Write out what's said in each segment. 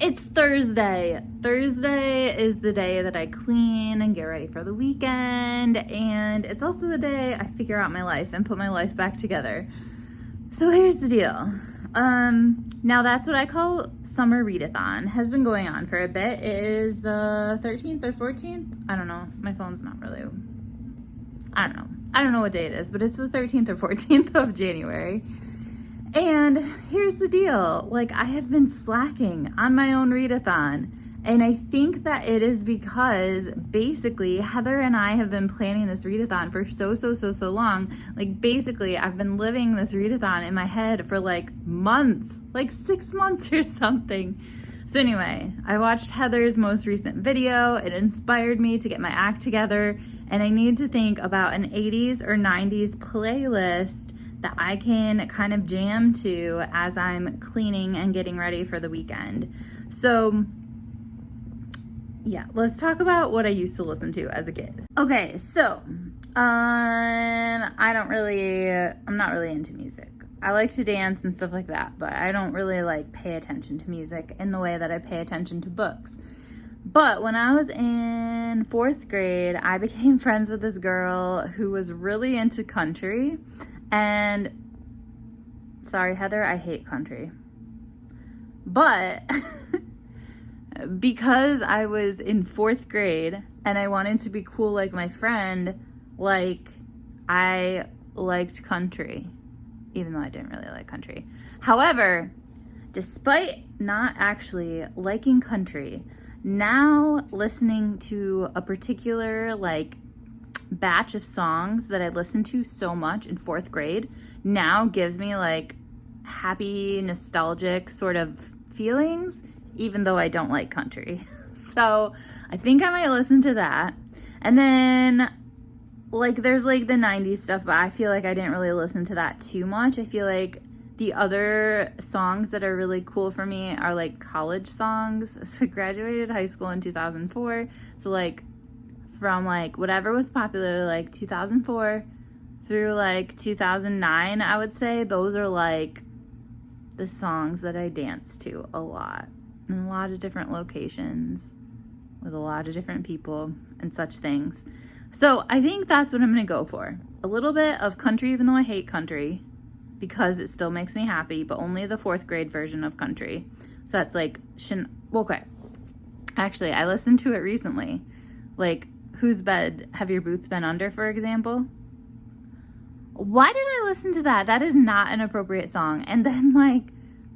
It's Thursday. Thursday is the day that I clean and get ready for the weekend, and it's also the day I figure out my life and put my life back together. So here's the deal. Now that's what I call summer readathon. Has been going on for a bit. It is the 13th or 14th? I don't know. My phone's not really... I don't know what day it is, but it's the 13th or 14th of January. And here's the deal, like I have been slacking on my own readathon, and I think that it is because basically Heather and I have been planning this readathon for so long. Like basically I've been living this readathon in my head for like months, like 6 months or something. So anyway, I watched Heather's most recent video. It inspired me to get my act together, and I need to think about an 80s or 90s playlist that I can kind of jam to as I'm cleaning and getting ready for the weekend. So yeah, let's talk about what I used to listen to as a kid. Okay, so I'm not really into music. I like to dance and stuff like that, but I don't really like pay attention to music in the way that I pay attention to books. But when I was in 4th grade, I became friends with this girl who was really into country. And sorry, Heather, I hate country. But because I was in 4th grade and I wanted to be cool like my friend, like I liked country, even though I didn't really like country. However, despite not actually liking country, now listening to a particular like batch of songs that I listened to so much in 4th grade now gives me like happy, nostalgic sort of feelings, even though I don't like country. So I think I might listen to that. And then like there's like the 90s stuff, but I feel like I didn't really listen to that too much. I feel like the other songs that are really cool for me are like college songs. So I graduated high school in 2004. So like from like whatever was popular, like 2004 through like 2009, I would say those are like the songs that I danced to a lot in a lot of different locations with a lot of different people and such things. So I think that's what I'm gonna go for. A little bit of country, even though I hate country, because it still makes me happy, but only the 4th grade version of country. So that's like, okay. Actually, I listened to it recently. Like, Whose Bed Have Your Boots Been Under, for example? Why did I listen to that? That is not an appropriate song. And then, like,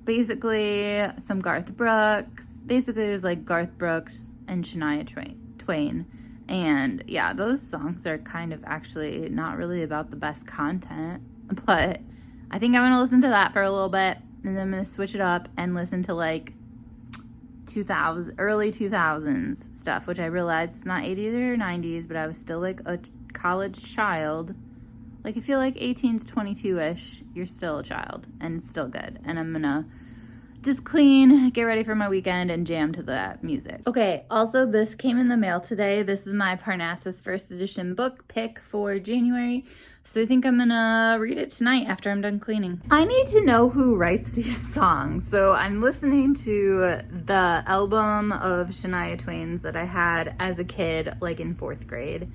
basically some Garth Brooks. Basically, it was like Garth Brooks and Shania Twain. And yeah, those songs are kind of actually not really about the best content. But I think I'm going to listen to that for a little bit. And then I'm going to switch it up and listen to, like, early 2000s stuff, which I realized it's not 80s or 90s, but I was still like a college child. Like I feel like 18 to 22-ish, you're still a child, and it's still good. And I'm gonna just clean, get ready for my weekend, and jam to that music. Okay, also this came in the mail today. This is my Parnassus first edition book pick for January. So I think I'm gonna read it tonight after I'm done cleaning. I need to know who writes these songs. So I'm listening to the album of Shania Twain's that I had as a kid, like in 4th grade.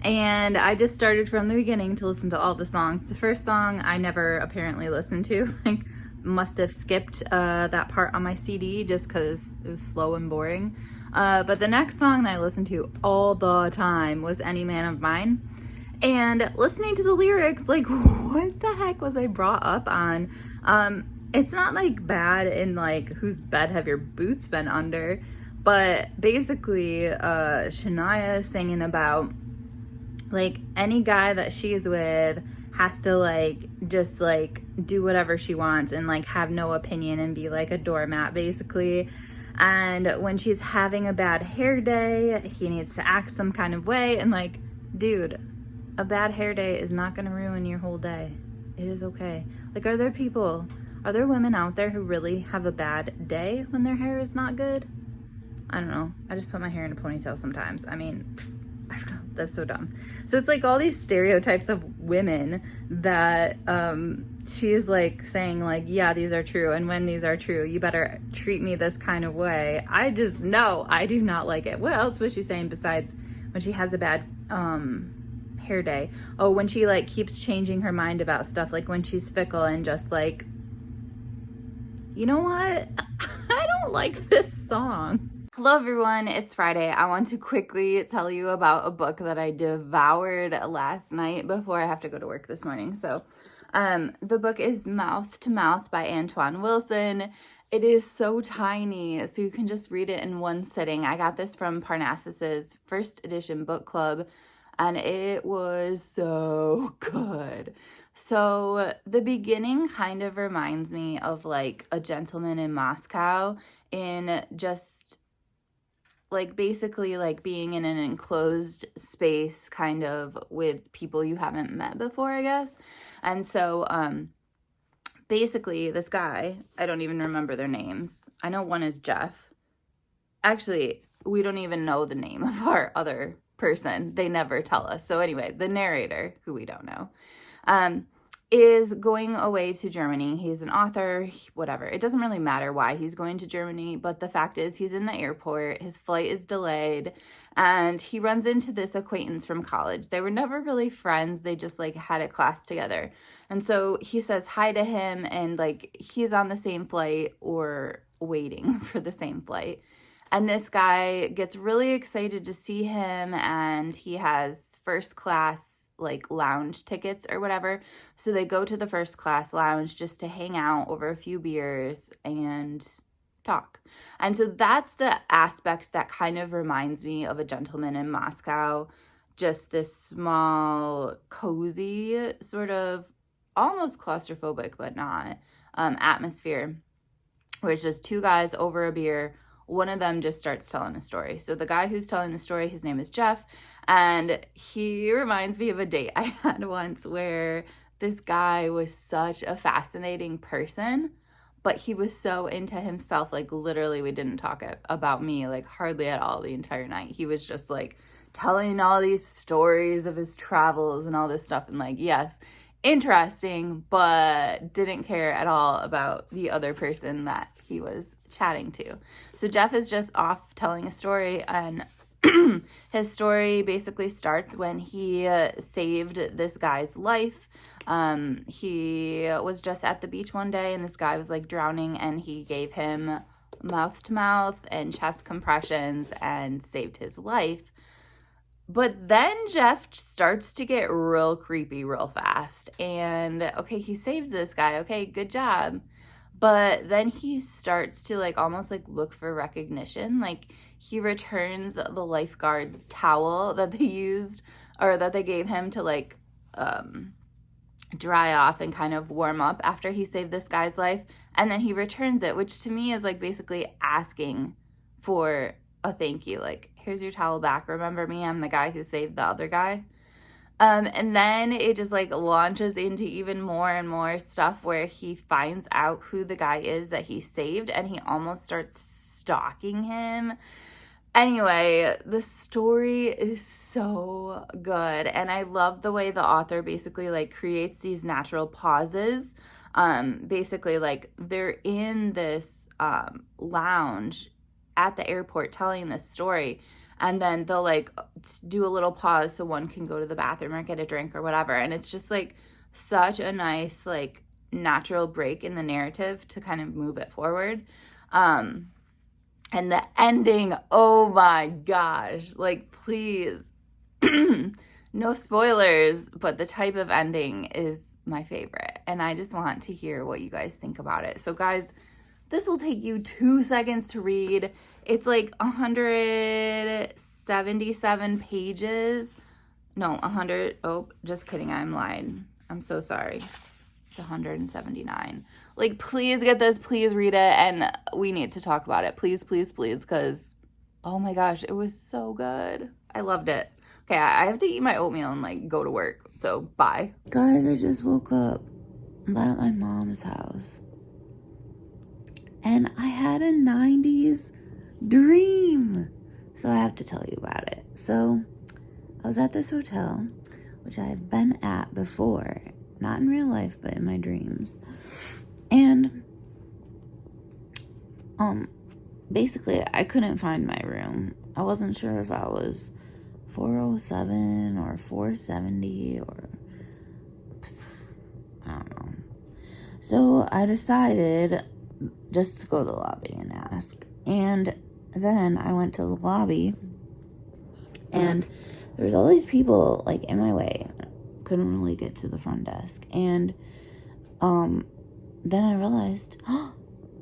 And I just started from the beginning to listen to all the songs. The first song I never apparently listened to, like must have skipped that part on my CD just because it was slow and boring. But the next song that I listened to all the time was Any Man of Mine. And listening to the lyrics, like, what the heck was I brought up on? It's not, like, bad in, like, whose bed have your boots been under? But basically, Shania is singing about, like, any guy that she's with has to, like, just, like, do whatever she wants and, like, have no opinion and be, like, a doormat, basically. And when she's having a bad hair day, he needs to act some kind of way. And, like, dude, a bad hair day is not going to ruin your whole day. It is okay. Like, are there women out there who really have a bad day when their hair is not good? I don't know. I just put my hair in a ponytail sometimes. I mean, I don't know. That's so dumb. So it's like all these stereotypes of women that she's like saying like, yeah, these are true, and when these are true, you better treat me this kind of way. I just know I do not like it. What else was she saying besides when she has a bad hair day? Oh, when she like keeps changing her mind about stuff, like when she's fickle and just like, you know what? I don't like this song. Hello everyone, it's Friday. I want to quickly tell you about a book that I devoured last night before I have to go to work this morning. So the book is Mouth to Mouth by Antoine Wilson. It is so tiny, so you can just read it in one sitting. I got this from Parnassus's first edition book club, and it was so good. So the beginning kind of reminds me of like A Gentleman in Moscow, in just like basically like being in an enclosed space kind of with people you haven't met before, I guess. And so basically this guy, I don't even remember their names. I know one is Jeff. Actually, we don't even know the name of our other person. They never tell us. So anyway, the narrator, who we don't know, is going away to Germany. He's an author, whatever. It doesn't really matter why he's going to Germany, but the fact is he's in the airport, his flight is delayed, and he runs into this acquaintance from college. They were never really friends. They just like had a class together. And so he says hi to him, and like he's on the same flight or waiting for the same flight. And this guy gets really excited to see him, and he has first class like lounge tickets or whatever. So they go to the first class lounge just to hang out over a few beers and talk. And so that's the aspect that kind of reminds me of A Gentleman in Moscow. Just this small, cozy, sort of almost claustrophobic, but not, atmosphere where it's just two guys over a beer. One of them just starts telling a story. So the guy who's telling the story, his name is Jeff, and he reminds me of a date I had once where this guy was such a fascinating person, but he was so into himself. Like literally we didn't talk about me like hardly at all the entire night. He was just like telling all these stories of his travels and all this stuff, and like, yes, interesting, but didn't care at all about the other person that he was chatting to. So Jeff is just off telling a story, and his story basically starts when he saved this guy's life. He was just at the beach one day, and this guy was like drowning, and he gave him mouth to mouth and chest compressions and saved his life. But then Jeff starts to get real creepy real fast. And okay, he saved this guy. Okay, good job. But then he starts to like almost like look for recognition. Like he returns the lifeguard's towel that they used or that they gave him to like dry off and kind of warm up after he saved this guy's life. And then he returns it, which to me is like basically asking for a thank you. Like, here's your towel back. Remember me? I'm the guy who saved the other guy. And then it just like launches into even more and more stuff where he finds out who the guy is that he saved, and he almost starts stalking him. Anyway, the story is so good, and I love the way the author basically like creates these natural pauses. Basically like they're in this lounge at the airport telling this story, and then they'll like do a little pause so one can go to the bathroom or get a drink or whatever. And it's just like such a nice like natural break in the narrative to kind of move it forward. And the ending, oh my gosh, like please, no spoilers, but the type of ending is my favorite, and I just want to hear what you guys think about it. So guys, this will take you 2 seconds to read. It's like 177 pages. No, 100. Oh, just kidding. I'm lying. I'm so sorry. It's 179. Like, please get this. Please read it. And we need to talk about it. Please, please, please. Because, oh my gosh, it was so good. I loved it. Okay, I have to eat my oatmeal and like go to work. So, bye. Guys, I just woke up. I'm at my mom's house. And I had a 90s dream. So I have to tell you about it. So I was at this hotel, which I've been at before. Not in real life, but in my dreams. And, basically, I couldn't find my room. I wasn't sure if I was 407 or 470 or I don't know. So I decided just to go to the lobby and ask. And then I went to the lobby and there was all these people like in my way. Couldn't really get to the front desk. And then I realized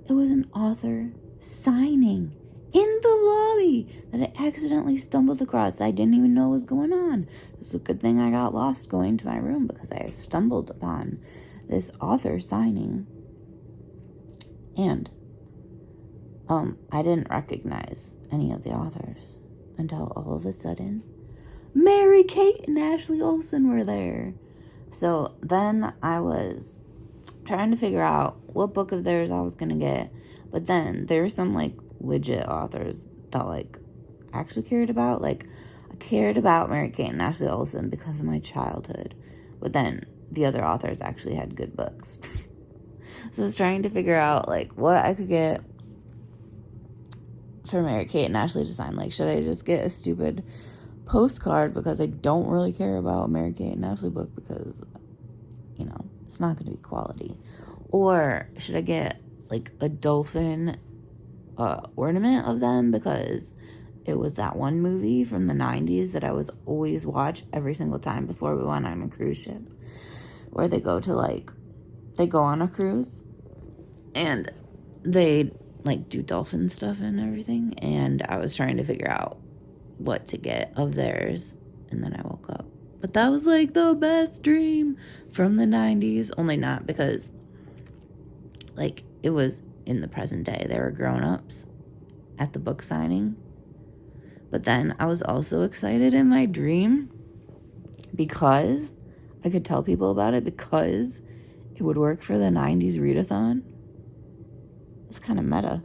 it was an author signing in the lobby that I accidentally stumbled across. I didn't even know what was going on. It's a good thing I got lost going to my room because I stumbled upon this author signing. And I didn't recognize any of the authors until all of a sudden Mary-Kate and Ashley Olsen were there. So then I was trying to figure out what book of theirs I was going to get. But then there were some, like, legit authors that, like, I actually cared about. Like, I cared about Mary-Kate and Ashley Olsen because of my childhood. But then the other authors actually had good books. So I was trying to figure out, like, what I could get for Mary-Kate and Ashley to sign. Like, should I just get a stupid postcard because I don't really care about Mary-Kate and Ashley book because, you know, it's not going to be quality. Or should I get, like, a dolphin ornament of them because it was that one movie from the 90s that I was always watch every single time before we went on a cruise ship, where they go to, like, they go on a cruise and they, like, do dolphin stuff and everything. And I was trying to figure out what to get of theirs, and then I woke up. But that was, like, the best dream from the 90s. Only not because, like, it was in the present day. They were grown-ups at the book signing. But then I was also excited in my dream because I could tell people about it because it would work for the 90s readathon. It's kind of meta.